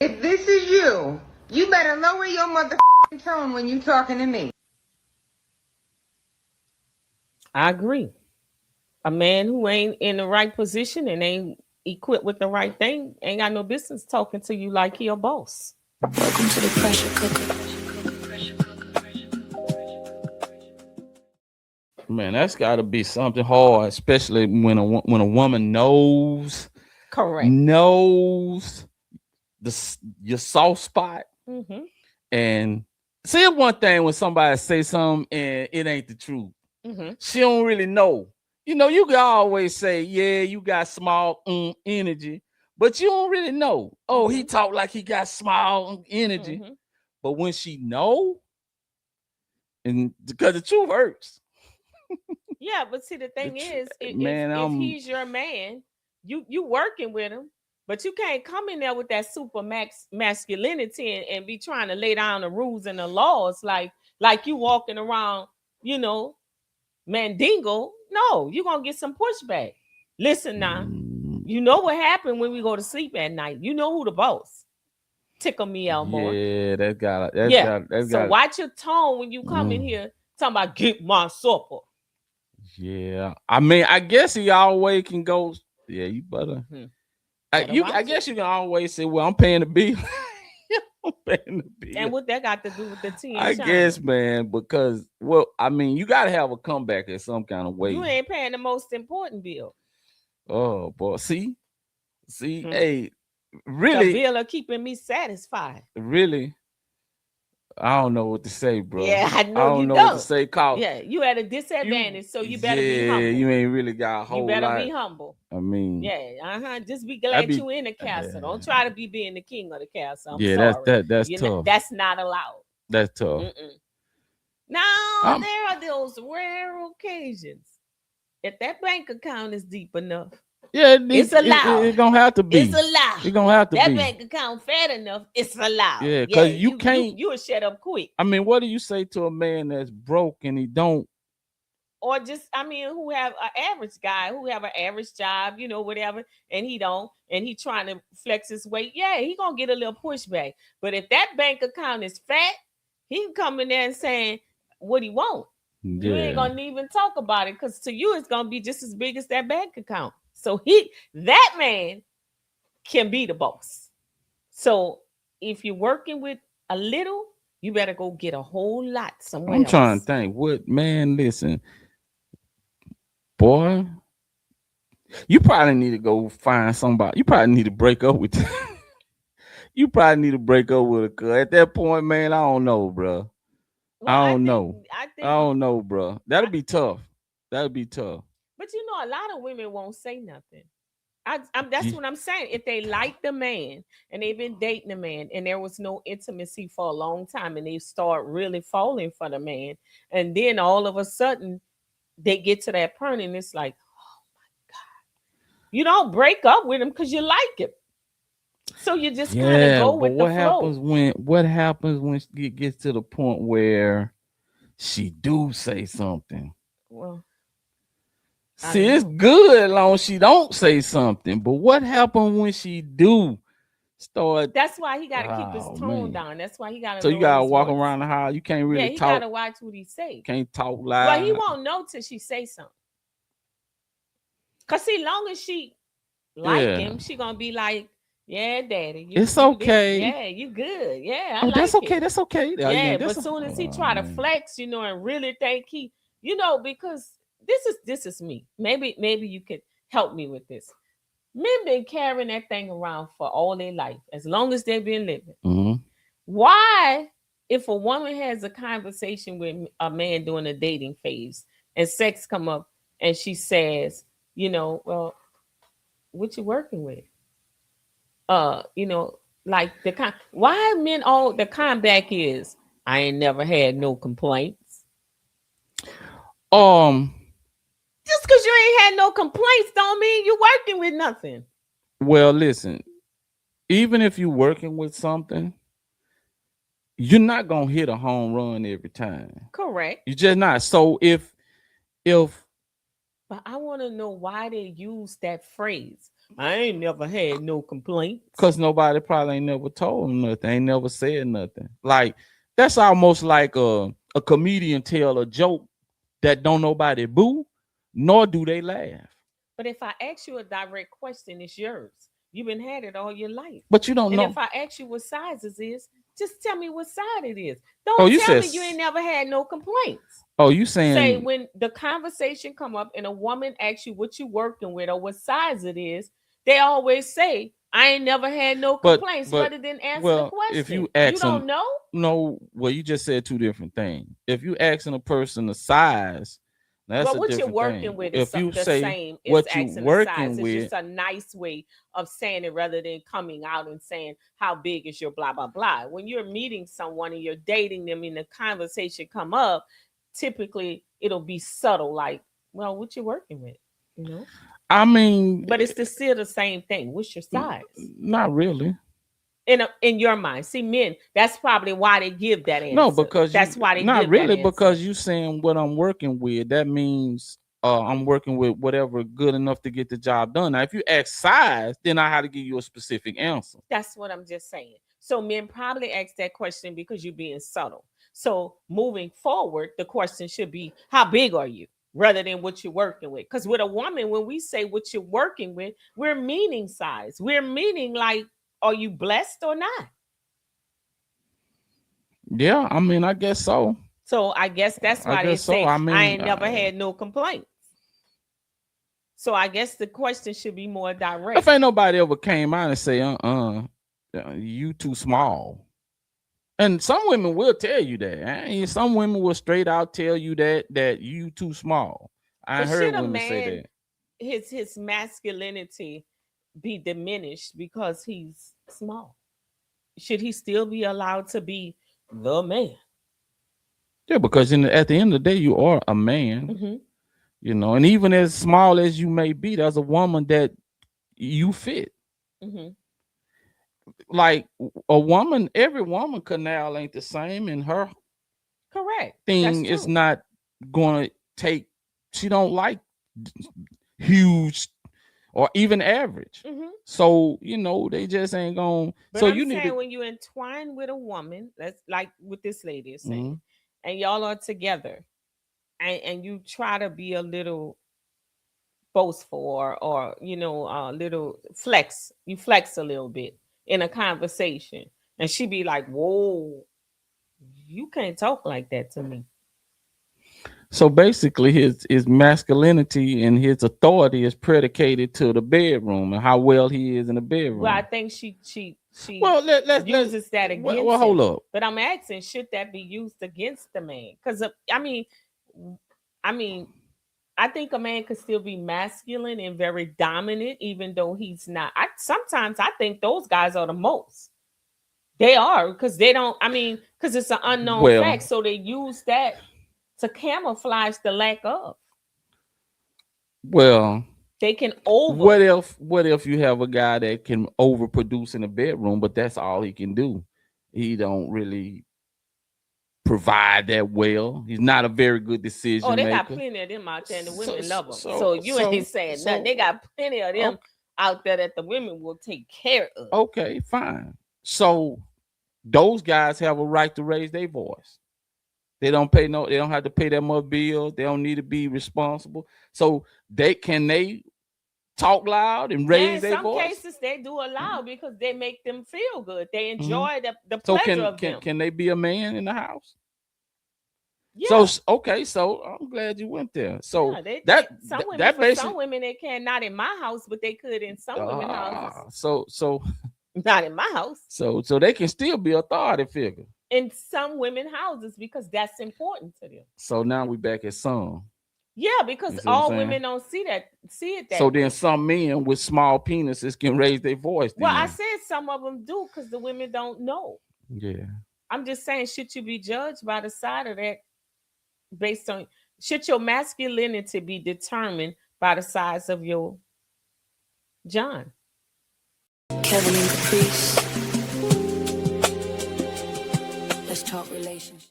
If this is you, you better lower your motherfucking tone when you talking to me. I agree. A man who ain't in the right position and ain't equipped with the right thing ain't got no business talking to you like he a boss. Welcome to the pressure cooker. Man, that's got to be something hard, especially when a woman knows Correct. your soft spot. Mm-hmm. And see, one thing when somebody say something and it ain't the truth, she don't really know. You know, you can always say, yeah, you got small energy, but you don't really know. Oh, he talk like he got small energy. But when she know, and because the truth hurts. Yeah, but see, the thing is, man, if he's your man, you working with him, but you can't come in there with that super masculinity and be trying to lay down the rules and the laws like you walking around, mandingo. No, you're gonna get some pushback. Listen now, you know what happened when we go to sleep at night. You know who the boss. Tickle me out more. Yeah, So watch your tone when you come in here talking about get my supper. Yeah, I mean, I guess he always can go. Yeah, you better. I guess you can always say, "Well, I'm paying the bill." I'm paying the bill. And what that got to do with the team? I guess, man, because I mean, you got to have a comeback in some kind of way. You ain't paying the most important bill. Oh boy, see, hey, really, the bill of keeping me satisfied. Really. I don't know what to say, bro. Yeah, I know I don't you know don't. what to say. Yeah, you at a disadvantage, so you better be humble. You ain't really got a whole lot. You better be humble. I mean, just be glad you in the castle. Don't try to be being the king of the castle. I'm sorry. That's tough. That's not allowed. That's tough. Now there are those rare occasions. If that bank account is deep enough. Yeah, it's allowed. It's gonna have to be. It's allowed. It's gonna have to that be. That bank account fat enough. It's allowed. Yeah, because you can't. You'll shut up quick. I mean, what do you say to a man that's broke and he don't? Or just, who have an average guy who have an average job, whatever, and he don't, and he trying to flex his weight. Yeah, he gonna get a little pushback. But if that bank account is fat, he can come in there and saying what he want. Yeah. You ain't gonna even talk about it because to you it's gonna be just as big as that bank account. So that man can be the boss. So if you're working with a little, you better go get a whole lot somewhere else. Trying to think. What, man, listen. Boy, you probably need to go find somebody. You probably need to break up with you probably need to break up with her. Cause at that point, man, I don't know, bro. Well, I don't know, bro. That'll be tough. That'll be tough. But a lot of women won't say nothing. That's what I'm saying. If they like the man and they've been dating the man and there was no intimacy for a long time and they start really falling for the man, and then all of a sudden they get to that point and it's like, oh my God. You don't break up with him because you like him. So you just kind of go with the flow. What happens when it gets to the point where she do say something? Well, see, it's good as long as she don't say something. But what happens when she do start? That's why he got to keep his tone down. That's why he got to. So you got to walk around the house. You can't really talk. Yeah, he got to watch what he say. Can't talk loud. Well, he won't know till she say something. Cause see, long as she like him, she gonna be like, "Yeah, daddy, it's okay. Yeah, you good. Yeah, I like that's okay. It. That's okay. Yeah, but as soon as he try to flex, and really think he, because this is me. Maybe you could help me with this. Men been carrying that thing around for all their life, as long as they've been living. Mm-hmm. Why, if a woman has a conversation with a man during a dating phase and sex come up and she says, well, what you working with? Like why men all the comeback is, I ain't never had no complaints. Just because you ain't had no complaints don't mean you working with nothing. Well, listen, even if you're working with something, you're not gonna hit a home run every time. Correct. You're just not. So if but I want to know why they use that phrase. I ain't never had no complaints. Because nobody probably ain't never told him nothing, ain't never said nothing. Like, that's almost like a comedian tell a joke that don't nobody boo, nor do they laugh. But if I ask you a direct question, it's yours. You've been had it all your life. But you don't and know. If I ask you what size it is, just tell me what side it is. Oh, Don't you tell me said- you ain't never had no complaints. Oh, you saying Say when the conversation come up and a woman asks you what you working with or what size it is, they always say, I ain't never had no complaints, rather than answer the question. If you ask don't know? No, well, you just said two different things. If you asking a person the size, that's Well, a what you're different working thing. with If is you the say same. what It's you asking working the size. with, It's just a nice way of saying it rather than coming out and saying how big is your blah blah blah. When you're meeting someone and you're dating them and the conversation come up, typically it'll be subtle, like, well, what you working with, you know? I mean, But it's still the same thing. What's your size? Not really. In your mind, see, men, that's probably why they give that answer. No, because that's why they not give really that because answer. you saying what I'm working with. That means I'm working with whatever good enough to get the job done. Now, if you ask size, then I have to give you a specific answer. That's what I'm just saying. So men probably ask that question because you're being subtle. So moving forward, the question should be, how big are you? Rather than what you're working with. Because with a woman, when we say what you're working with, we're meaning size. We're meaning like, are you blessed or not? Yeah, I mean, I guess so. So I guess that's why they say, I ain't never had no complaints. So I guess the question should be more direct. If ain't nobody ever came out and say, you too small. And some women will tell you that. Some women will straight out tell you that you too small. I heard women say that. His masculinity be diminished because he's small? Should he still be allowed to be the man? Yeah, because at the end of the day, you are a man. Mm-hmm. You know, and even as small as you may be, there's a woman that you fit. Mm-hmm. Like a woman, every woman canal ain't the same, and her correct thing is not going to take. She don't like huge or even average. Mm-hmm. So you know they just ain't going. So I'm saying when you entwine with a woman, that's like what this lady is saying, and y'all are together, and you try to be a little boastful or you know a little flex. You flex a little bit in a conversation, and she be like, "Whoa, you can't talk like that to me." So basically, his masculinity and his authority is predicated to the bedroom and how well he is in the bedroom. Well, I think she let's uses that against him. Hold up. But I'm asking, should that be used against the man? Because I mean, I think a man could still be masculine and very dominant, even though he's not. Sometimes I think those guys are the most. They are because they don't. I mean, because it's an unknown fact, so they use that to camouflage the lack of. Well, they can over. What if you have a guy that can overproduce in the bedroom, but that's all he can do? He don't really provide that well. He's not a very good decision maker. Oh, they got plenty of them out there, and the women love them. So you ain't saying nothing. They got plenty of them out there that the women will take care of. Okay, fine. So those guys have a right to raise their voice. They don't have to pay that much bills. They don't need to be responsible. So they talk loud and raise their voice. In some cases, they do allow because they make them feel good. They enjoy the pleasure of them. Can they be a man in the house? Yeah. So I'm glad you went there. So some women they can, not in my house, but they could in some women's houses. So not in my house. So they can still be authority figure in some women houses because that's important to them. So now we back at some. Yeah, because all women don't see it that so way. Then some men with small penises can raise their voice. Well, I said some of them do because the women don't know. Yeah. I'm just saying, should you be judged by the side of that based on, should your masculinity be determined by the size of your John? Kevin and Caprice. Let's talk relationship.